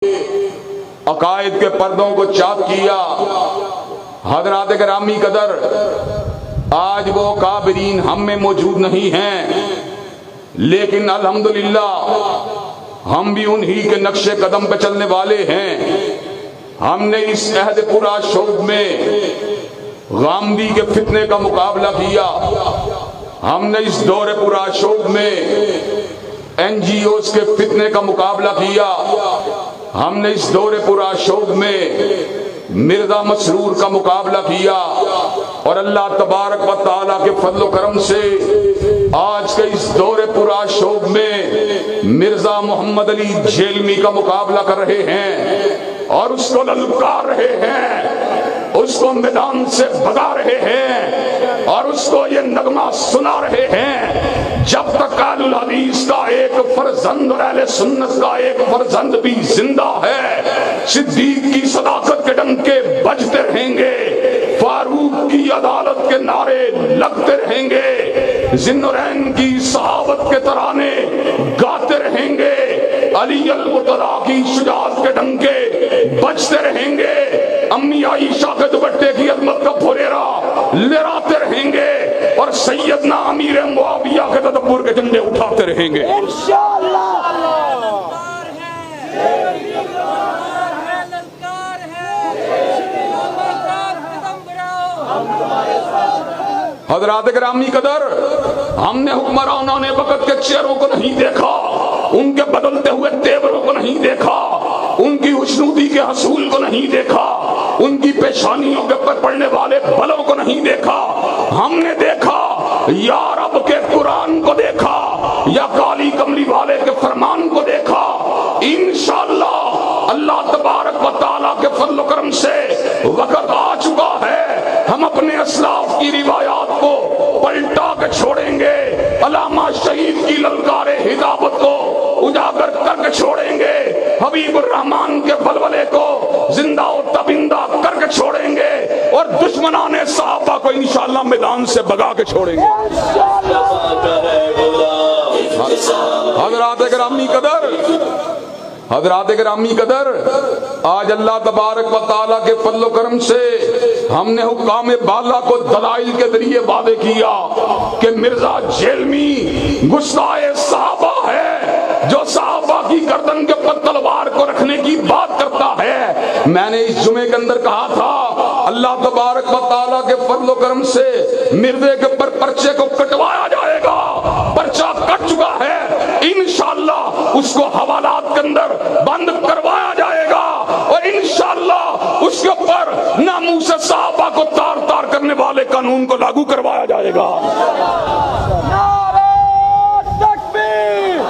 عقائد کے پردوں کو چاک کیا۔ حضرات گرامی قدر، آج وہ کابرین ہم میں موجود نہیں ہیں، لیکن الحمدللہ ہم بھی انہی کے نقش قدم پہ چلنے والے ہیں۔ ہم نے اس عہد پورا شعب میں غامدی کے فتنے کا مقابلہ کیا، ہم نے اس دور پورا شعب میں این جی اوز کے فتنے کا مقابلہ کیا، ہم نے اس دور پورا شعب میں مرزا مسرور کا مقابلہ کیا، اور اللہ تبارک و تعالیٰ کے فضل و کرم سے آج کے اس دور پورا شعب میں مرزا محمد علی جیلمی کا مقابلہ کر رہے ہیں، اور اس کو للکار رہے ہیں، اس کو میدان سے بھگا رہے ہیں، اور اس کو یہ نغمہ سنا رہے ہیں، جب تک اہل الحدیث کا ایک فرزند اور اہل سنت کا ایک فرزند بھی زندہ ہے، صدیق کی صداقت کے ڈنکے بجتے رہیں گے، فاروق کی عدالت کے نعرے لگتے رہیں گے، ذوالنورین کی صحابت کے ترانے گاتے رہیں گے، علی المرتضیٰ کی شجاعت کے ڈنکے بجتے رہیں گے، امی عائشہ کے دوپٹے کی عظمت کا پھریرا لہراتے رہیں گے، اور سیدنا امیر معاویہ کے تدبر کے جھنڈے اٹھاتے رہیں گے انشاءاللہ۔ حضرات گرامی قدر، ہم نے حکمرانوں نے وقت کے چہروں کو نہیں دیکھا، ان کے بدلتے ہوئے تیوروں کو نہیں دیکھا، ان کی خوشنودی کے حصول کو نہیں دیکھا، ان کی پیشانیوں کے پر پڑنے والے بلوں کو نہیں دیکھا، ہم نے دیکھا یا رب کے قرآن کو دیکھا، یا کالی کملی والے کے فرمان کو دیکھا۔ انشاءاللہ اللہ تبارک و تعالیٰ کے فضل و کرم سے وقت آ چکا ہے، ہم اپنے اسلاف کی روایات کو پلٹا کے چھوڑیں گے، علامہ شہید کی للکار ہدایت کو اجاگر کر کے چھوڑیں گے، حبیب الرحمن کے ولولے کو زندہ و تبندہ کر کے چھوڑیں گے، اور دشمنان صحابہ کو انشاءاللہ میدان سے بگا کے چھوڑیں گے۔ حضرات گرامی قدر، آج اللہ تبارک و تعالیٰ کے فضل و کرم سے ہم نے حکام بالا کو دلائل کے ذریعے وعدے کیا کہ مرزا جیلمی گستاخ صحابہ ہے، جو صحابہ کی گردن کے پر تلوار کو رکھنے کی بات کرتا ہے۔ میں نے اس جمعے کے اندر کہا تھا اللہ تبارک و تعالیٰ کے فضل و کرم سے مرزے کے پر پرچے کو کٹوایا جائے گا، پرچہ کٹ چکا ہے، انشاءاللہ اس کو حوالات کے اندر بند کروایا جائے گا، اور انشاءاللہ اس کے اوپر ناموس صحابہ کو تار تار کرنے والے قانون کو لاگو کروایا جائے گا۔ نعرہ تکبیر،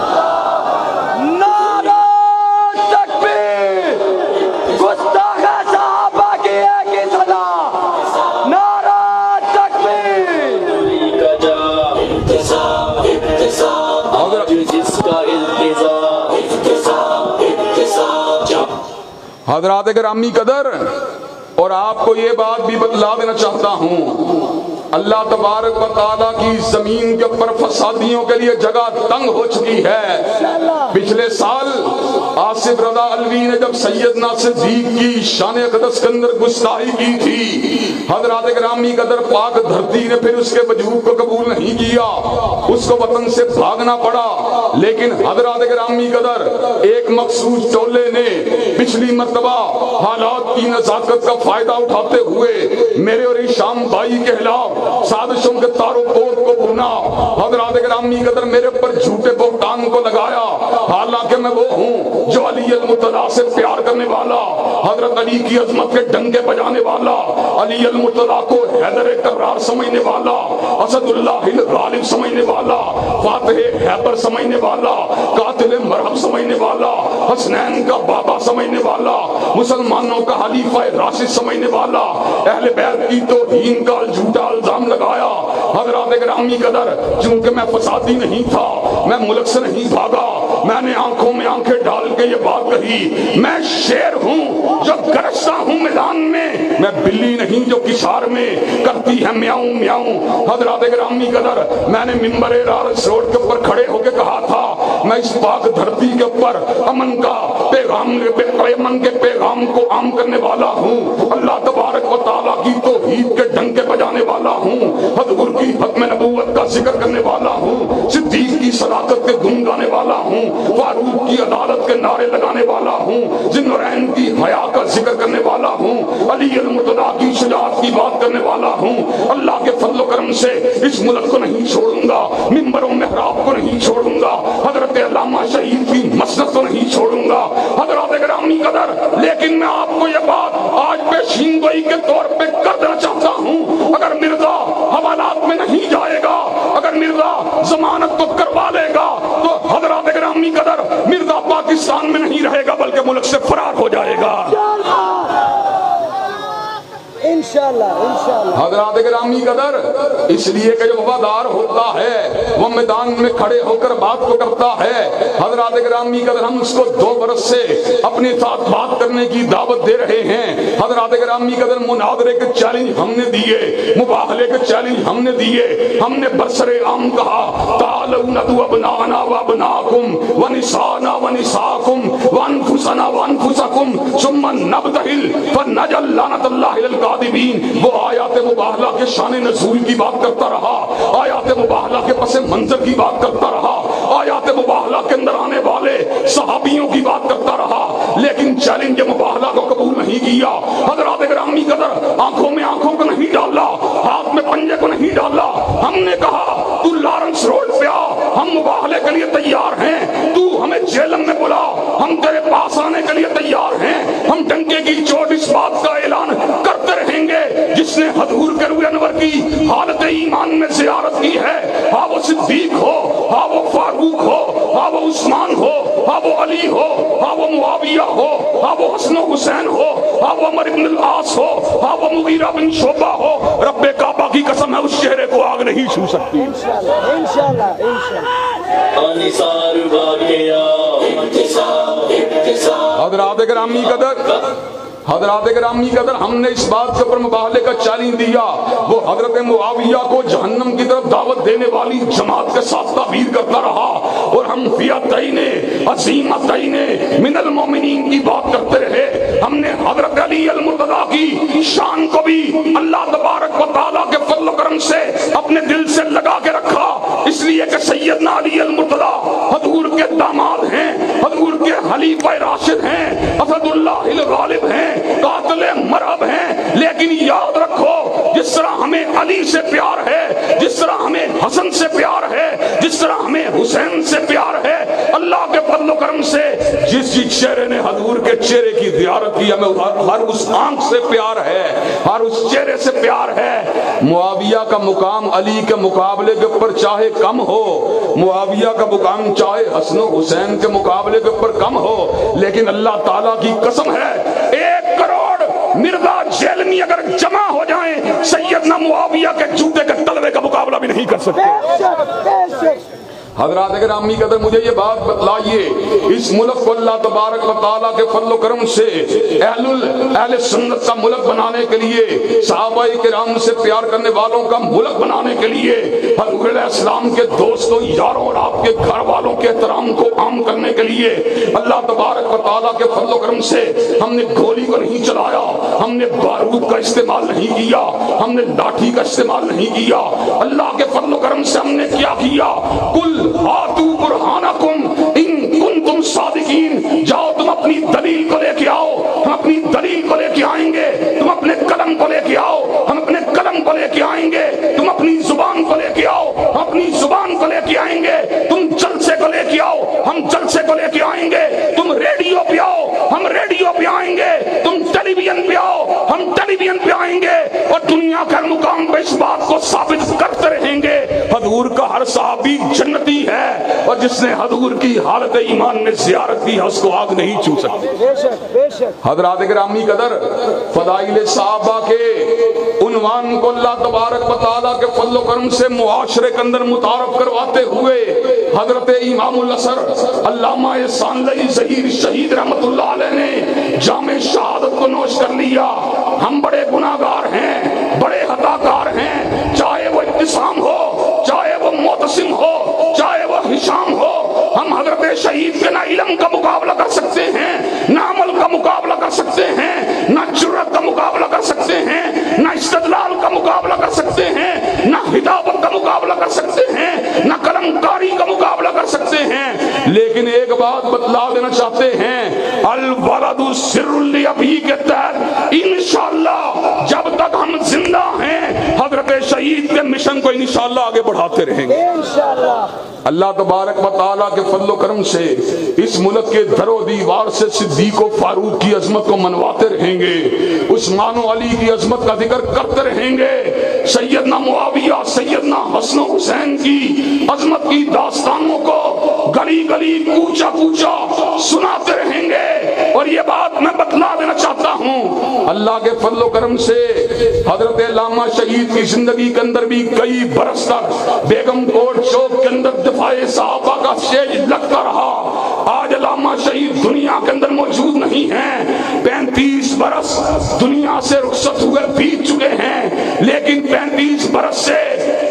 نعرہ تکبیر، گستاخ صحابہ کی ایک ہی صدا، نعرہ تکبیر۔ حضرات گرامی قدر، اور آپ کو یہ بات بھی بتلا دینا چاہتا ہوں، اللہ تبارک و تعالیٰ کی زمین کے اوپر فسادیوں کے لیے جگہ تنگ ہو چکی ہے۔ پچھلے سال آصف رضا علوی نے جب سیدنا صدیق کی شان اقدس کے اندر گستاخی کی تھی، حضرات گرامی قدر پاک دھرتی نے پھر اس کے وجود کو قبول نہیں کیا، اس کو وطن سے بھاگنا پڑا، لیکن حضرات گرامی قدر ایک مخصوص ٹولے نے پچھلی مرتبہ حالات کی نزاکت کا فائدہ اٹھاتے ہوئے میرے اور شام بھائی کے خلاف سازشوں کے تارو پود کو بنا، حضرات گرامی قدر میرے پر جھوٹے بہتان کو لگایا، حالانکہ میں وہ ہوں جو علی المرتضیٰ سے پیار کرنے والا، حضرت علی کی عظمت کے ڈنکے بجانے والا، علی المرتضیٰ کو حیدر کرار سمجھنے والا، اسد اللہ الغالب سمجھنے والا، فاتح حیبر سمجھنے والا، قاتل مرحب سمجھنے والا، حسنین کا بابا سمجھنے والا، مسلمانوں کا حلیفہ راشد سمجھنے والا، اہل بیت کی توہین کا جھوٹا الزام لگایا، حضرات گرامی کا قدر چونکہ میں فسادی نہیں تھا، میں ملک سے نہیں بھاگا، میں نے آنکھوں میں آنکھیں ڈال کے یہ بات کہی، میں شیر ہوں جو گرجتا ہوں میدان میں، میں بلی نہیں جو کشار میں کرتی ہے میاؤں میاؤں۔ حضرات گرامی قدر، میں نے ممبر رارس روڈ کے اوپر کھڑے ہو کے کہا تھا میں اس پاک دھرتی کے اوپر امن کا پیغام، امن کے پیغام کو عام کرنے والا ہوں، اللہ تبارک و تعالیٰ کی توحید کے ڈنکے بجانے والا ہوں، حضور کی ختم نبوت کا ذکر کرنے والا ہوں، صدیق کی صداقت کے گن گانے والا ہوں، فاروق کی عدالت کے نعرے لگانے والا ہوں، ذوالنورین کی حیا کا ذکر کرنے والا ہوں، علی المرتضیٰ کی شجاعت کی بات کرنے والا ہوں۔ اللہ کے فضل و کرم سے اس ملک کو نہیں چھوڑوں گا، ممبر و محراب کو نہیں چھوڑوں گا، حضرت علامہ شہید کی مسجد کو نہیں چھوڑوں گا۔ حضرات گرامی قدر، لیکن میں آپ کو یہ بات آج پیشین گوئی کے طور پہ کر دینا چاہتا ہوں، اگر مرزا حوالات میں نہیں جائے گا، اگر مرزا ضمانت تو کروا لے گا تو حضرات گرامی قدر مرزا پاکستان میں نہیں رہے گا بلکہ ملک سے فرار ہو جائے گا انشاءاللہ۔ حضرات گرامی قدر، اس لیے کہ جو وفادار ہوتا ہے وہ میدان میں کھڑے ہو کر بات کو کرتا ہے۔ حضرات گرامی قدر، ہم اس کو 2 برس سے اپنے ساتھ بات کرنے کی دعوت دے رہے ہیں۔ حضرات گرامی قدر، مناظرے کے چیلنج ہم نے دیے، مباہلے کے چیلنج ہم نے دیے، ہم نے برسر عام کہا تعالوا ندعو ابناءنا وابناءکم ونساءنا ونساءکم وانفسنا وانفسکم ثم نبتہل فنجعل لعنۃ اللہ علی الکاذبین۔ وہ آیات مباہلہ کے شان نزول کی بات کرتا رہا، آیات مباہلہ کے پس منظر کی بات کرتا رہا، آیات مباہلہ کے اندر آنے والے صحابیوں کی بات کرتا رہا، لیکن چیلنج مباہلہ کو قبول نہیں کیا۔ حضرات گرامی قدر، آنکھوں میں آنکھوں کو نہیں ڈالا، ہاتھ میں پنجے کو نہیں ڈالا، ہم نے کہا تو لارنس روڈ پہ آ، ہم مباہلے کے لیے تیار ہیں، تو ہمیں جیلم میں بلا، ہم تیرے پاس آنے کے لیے تیار ہیں، ہم ڈنکے کی چوٹ اس بات کا اعلان کرتے رہیں گے جس نے حضور کے روح انور کی حالت ایمان میں زیارت کی ہے، ہاں وہ صدیق ہو، ہاں وہ فاروق ہو، ہاں وہ عثمان ہو، ہاں وہ علی ہو، ہاں وہ معاویہ ہو، ہاں وہ حسن و حسین ہو، ہاں وہ عمر بن العاص ہو، ہاں وہ مغیرہ بن شعبہ ہو، رب کعبہ کی قسم ہے اس چہرے کو آگ نہیں چھو سکتی۔ انشاءاللہ حضرات گرامی قدر، حضرات گرامی قدر، ہم نے اس بات کے اوپر مباہلے کا چیلنج دیا، وہ حضرت معاویہ کو جہنم کی طرف دعوت دینے والی جماعت کے ساتھ تعبیر کرتا رہا، اور ہم فئتین عظیمتین من المومنین کی بات کرتے رہے۔ ہم نے حضرت علی المرتضیٰ کی شان کو بھی اللہ تبارک و تعالیٰ کے فضل و کرم سے اپنے دل سے لگا کے رکھا، اس لیے کہ سیدنا علی المرتضیٰ حضور کے داماد ہیں، حضور کے خلیفہ راشد ہیں، اسد اللہ الغالب ہیں، قاتل مرہب ہیں، لیکن یاد رکھو جس طرح ہمیں علی سے پیار ہے، جس طرح ہمیں حسن سے پیار ہے، جس طرح ہمیں حسین سے پیار ہے، اللہ کے فضل و کرم سے جس چہرے نے حضور کے چہرے کی زیارت کی ہمیں ہر اس آنکھ سے پیار ہے، ہر اس چہرے سے پیار ہے۔ معاویہ کا مقام علی کے مقابلے کے اوپر چاہے کم ہو، معاویہ کا مقام چاہے حسن و حسین کے مقابلے کے اوپر کم ہو، لیکن اللہ تعالیٰ کی قسم ہے 1 کروڑ مرزا جیلمی اگر جمع ہو جائیں سیدنا معاویہ کے جوتے کے تلوے کا مقابلہ بھی نہیں کر سکتے۔ حضرات گرامی قدر، مجھے یہ بات بتلائیے، اس ملک کو اللہ تبارک و تعالیٰ کے فضل و کرم سے اہل سنت کا ملک بنانے کے لیے، صحابہ کرام سے پیار کرنے والوں کا ملک بنانے کے لیے، حضور علیہ السلام کے دوستوں، یاروں اور آپ کے گھر والوں کے احترام کو عام کرنے کے لیے اللہ تبارک و تعالیٰ کے فضل و کرم سے ہم نے گولی کو نہیں چلایا، ہم نے بارود کا استعمال نہیں کیا، ہم نے لاٹھی کا استعمال نہیں کیا، اللہ کے فضل و کرم سے ہم نے کیا کیا؟ کل ہاتو برہانکم ان کنتم صادقین، جاؤ تم اپنی دلیل کو لے کے آؤ، ہم اپنی دلیل کو لے کے آئیں گے، تم اپنے قلم کو لے کے آؤ، ہم اپنے قلم کو لے کے آئیں گے، تم اپنی زبان کو لے کے آؤ، ہم اپنی زبان کو لے کے آئیں گے، تم جلسے کو لے کے آؤ، ہم جلسے کو لے کے آئیں گے، تم ریڈیو پہ آؤ، ہم ریڈیو پہ آئیں گے، تم ٹیلی ویژن پہ آؤ، ہم ٹیلی ویژن پہ آئیں گے، اور دنیا کے مقام پہ اس بات کو ثابت کرتے رہیں گے حضور حضور کا ہر صحابی جنتی ہے، اور جس نے حضور کی حالت ایمان میں زیارت کی ہے اس کو آگ نہیں چھو سکتی۔ بے شک بے شک۔ حضرات گرامی قدر، فضائل صحابہ کے عنوان کو اللہ تبارک و تعالیٰ کے فضل و کرم سے معاشرے کے اندر متعارف کرواتے ہوئے حضرت امام الاثر علامہ ثانوی ظہیر شہید رحمت اللہ علیہ نے جام شہادت کو نوش کر لیا۔ ہم بڑے گناہگار ہیں، بڑے خطاکار ہیں، چاہے وہ ابتسام ہو، چاہے وہ معتصم ہو، چاہے وہ ہشام ہو، ہم حضرت شہید کے نہ علم کا مقابلہ کر سکتے ہیں، نہ عمل کا مقابلہ کر سکتے ہیں، نہ جرأت کا مقابلہ کر سکتے ہیں، نہ استدلال کا مقابلہ کر سکتے ہیں، نہ ہدایت کا مقابلہ کر سکتے ہیں، نہ قلم کاری کا مقابلہ کر سکتے ہیں، لیکن ایک بات بتلا دینا چاہتے ہیں، الولد سر لابی کے تحت انشاءاللہ جب تک ہم زندہ ہیں حضرت شہید کے مشن کو انشاءاللہ آگے بڑھاتے رہیں گے انشاءاللہ۔ اللہ تبارک و تعالیٰ کے فضل و کرم سے اس ملک کے در و دیوار سے صدیق و فاروق کی عظمت کو منواتے رہیں گے، عثمان و علی کی عظمت کا ذکر کرتے رہیں گے، سیدنا معاویہ، سیدنا حسن و حسین کی عظمت کی داستانوں کو گلی گلی کوچا کوچا سناتے رہیں گے۔ اور یہ بات میں بتلا دینا چاہتا ہوں، اللہ کے فضل و کرم سے حضرت علامہ شہید کی زندگی کے اندر بھی کئی برس تک بیگم کوٹ چوک کے اندر دفاع صحابہ کا سیج لگتا رہا۔ آج علامہ شہید دنیا کے اندر موجود نہیں ہیں، 35 برس دنیا سے رخصت ہوئے بیت چکے ہیں، لیکن 35 برس سے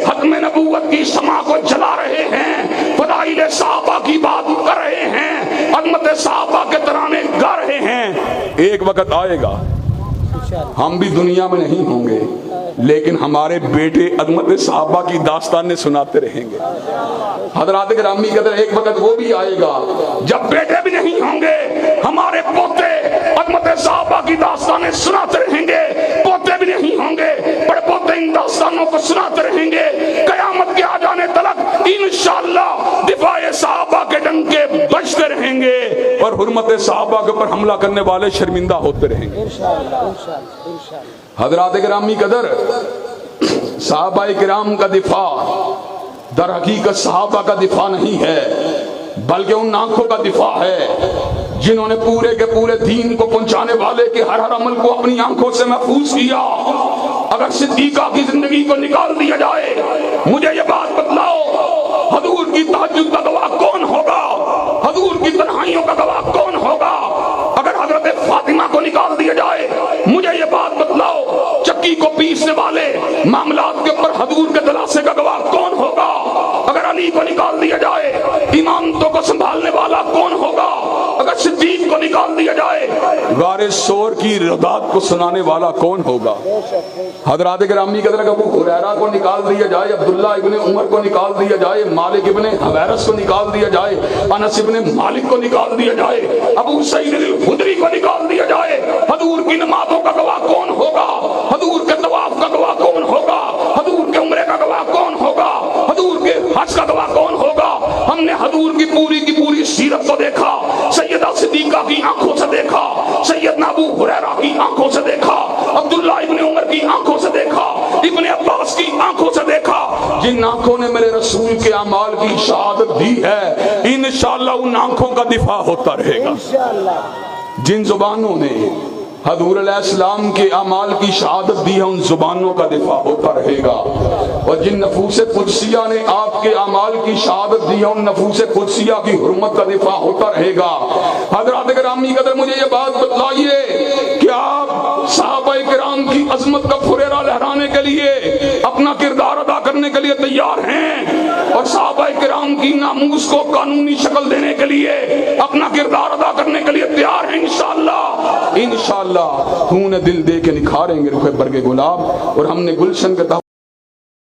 ختم نبوت کی شمع کو جلا رہے ہیں، فضائل صحابہ کی بات کر رہے ہیں، عظمت صحابہ کے ترانے گا رہے ہیں۔ ایک وقت آئے گا ہم بھی دنیا میں نہیں ہوں گے، لیکن ہمارے بیٹے عظمت صحابہ کی داستانیں سناتے رہیں گے۔ حضرات گرامی قدر، ایک وقت وہ بھی آئے گا جب بیٹے بھی نہیں ہوں گے، ہمارے پوتے عظمت صحابہ کی داستانیں سناتے رہیں گے، پوتے بھی نہیں ہوں گے، بڑے پوتے ان داستانوں کو سناتے رہیں گے، قیامت کے آ جانے تلک انشاءاللہ دفاع صحابہ کے ڈنکے بجتے رہیں گے، اور حرمت صحابہ کے اوپر حملہ کرنے والے شرمندہ ہوتے رہیں گے۔ حضرات گرامی قدر، صحابہ کرام کا دفاع در حقیقت صحابہ کا دفاع نہیں ہے، بلکہ ان آنکھوں کا دفاع ہے جنہوں نے پورے کے پورے دین کو پہنچانے والے کے ہر ہر عمل کو اپنی آنکھوں سے محفوظ کیا۔ اگر صدیقہ کی زندگی کو نکال دیا جائے، مجھے یہ بات بتلاؤ، حضور کی تہجد کا گواہ کون ہوگا؟ حضور کی تنہائیوں کا گواہ کون ہوگا؟ اگر حضرت فاطمہ کو نکال دیا جائے، مجھے یہ بات بتلاؤ، چکی کو پیسنے والے معاملات کے اوپر حضور کے دلاسے کا گواہ کون ہوگا؟ اگر علی کو نکال دیا جائے، امامتوں کو سنبھالنے والا کون ہوگا؟ اگر صدیق کو نکال دیا جائے، غار سور کی ردات کو سنانے والا کون ہوگا؟ حضرات گرامی قدر، ابو ہریرہ کو نکال دیا جائے، عبداللہ ابن عمر کو نکال دیا جائے، مالک ابن حویرث کو نکال دیا جائے، انس ابن مالک کو نکال دیا جائے، ابو سعید الخدری کو نکال دیا جائے، حضور کی نمازوں کا گواہ کون ہوگا؟ حضور کے طواف کا گواہ کون ہوگا؟ حضور کے عمرے کا گواہ کون ہوگا؟ حضور کے حج کا گواہ کون ہوگا؟ ہم نے حضور کی پوری سیرت کو دیکھا، سیدہ صدیقہ کی آنکھوں سے دیکھا، سیدنا ابو ہریرہ کی آنکھوں سے دیکھا، عبداللہ ابن عمر کی آنکھوں سے دیکھا، ابن عباس کی آنکھوں سے دیکھا۔ جن آنکھوں نے میرے رسول کے اعمال کی شہادت دی ہے، انشاءاللہ ان آنکھوں کا دفاع ہوتا رہے گا۔ جن زبانوں نے حضور علیہ السلام کے اعمال کی شہادت دی ہے، ان زبانوں کا دفاع ہوتا رہے گا، اور جن نفوس قدسیہ نے آپ کے اعمال کی شہادت دی ہے، ان نفوس قدسیہ کی حرمت کا دفاع ہوتا رہے گا۔ حضرات گرامی قدر، مجھے یہ بات بتلائیے کہ آپ صحابہ کرام کی عظمت کا پھریرا لہرانے کے لیے، اپنا کردار ادا کرنے کے لیے تیار ہیں، اور صحابہ کرام کی ناموس کو قانونی شکل دینے کے لیے اپنا کردار ادا کرنے کے لیے تیار ہیں انشاءاللہ خون دل دے کے نکھاریں گے رخ برگ گلاب، اور ہم نے گلشن کے